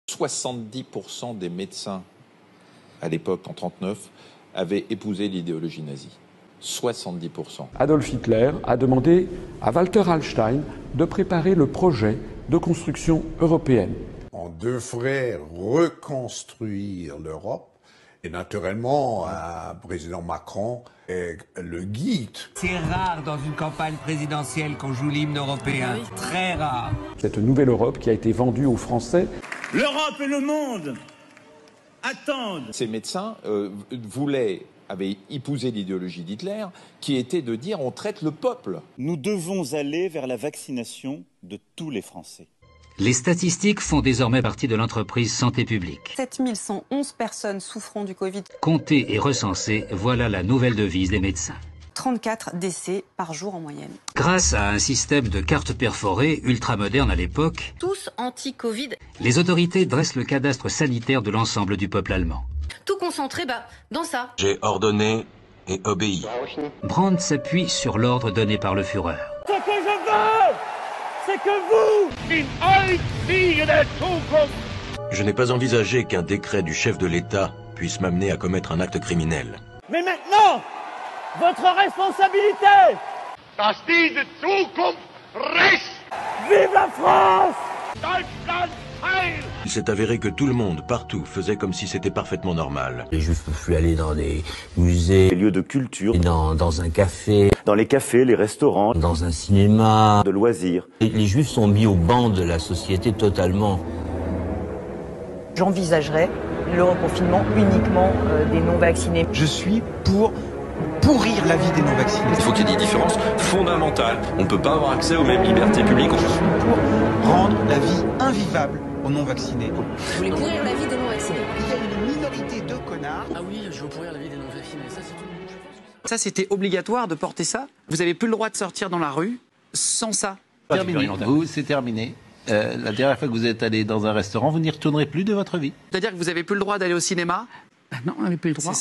70% des médecins, à l'époque, en 1939, avaient épousé l'idéologie nazie. 70%. Adolf Hitler a demandé à Walter Hallstein de préparer le projet de construction européenne. On devrait reconstruire l'Europe. Et naturellement, un président Macron est le guide. C'est rare dans une campagne présidentielle qu'on joue l'hymne européen. Oui. Très rare. Cette nouvelle Europe qui a été vendue aux Français. L'Europe et le monde attendent. Ces médecins avaient épousé l'idéologie d'Hitler, qui était de dire on traite le peuple. Nous devons aller vers la vaccination de tous les Français. Les statistiques font désormais partie de l'entreprise Santé publique. 7111 personnes souffrant du Covid. Compter et recenser, voilà la nouvelle devise des médecins. 34 décès par jour en moyenne. Grâce à un système de cartes perforées ultramoderne à l'époque, tous anti-Covid, les autorités dressent le cadastre sanitaire de l'ensemble du peuple allemand. Tout concentré dans ça. J'ai ordonné et obéi. Brandt s'appuie sur l'ordre donné par le Führer. Ce que je veux, c'est que vous, je n'ai pas envisagé qu'un décret du chef de l'État puisse m'amener à commettre un acte criminel. Mais maintenant, votre responsabilité. Vive la France! Il s'est avéré que tout le monde, partout, faisait comme si c'était parfaitement normal. Les Juifs peuvent plus aller dans des musées, des lieux de culture, dans un café, dans les cafés, les restaurants, dans un cinéma, de loisirs. Les Juifs sont mis au banc de la société totalement. J'envisagerais le reconfinement uniquement des non-vaccinés. Je suis pour pourrir la vie des non-vaccinés. Il faut qu'il y ait des différences fondamentales. On ne peut pas avoir accès aux mêmes libertés publiques. Je suis pour rendre la vie invivable aux non-vaccinés. Vous voulez pourrir la vie des non-vaccinés? Il y a une minorité de connards. Ah oui, je veux pourrir la vie des non-vaccinés. Ça, c'est tout. Ça, c'était obligatoire de porter ça. Vous n'avez plus le droit de sortir dans la rue sans ça. Terminé. Vous, c'est terminé. La dernière fois que vous êtes allé dans un restaurant, vous n'y retournerez plus de votre vie. C'est-à-dire que vous n'avez plus le droit d'aller au cinéma? Non, on n'avait plus le droit.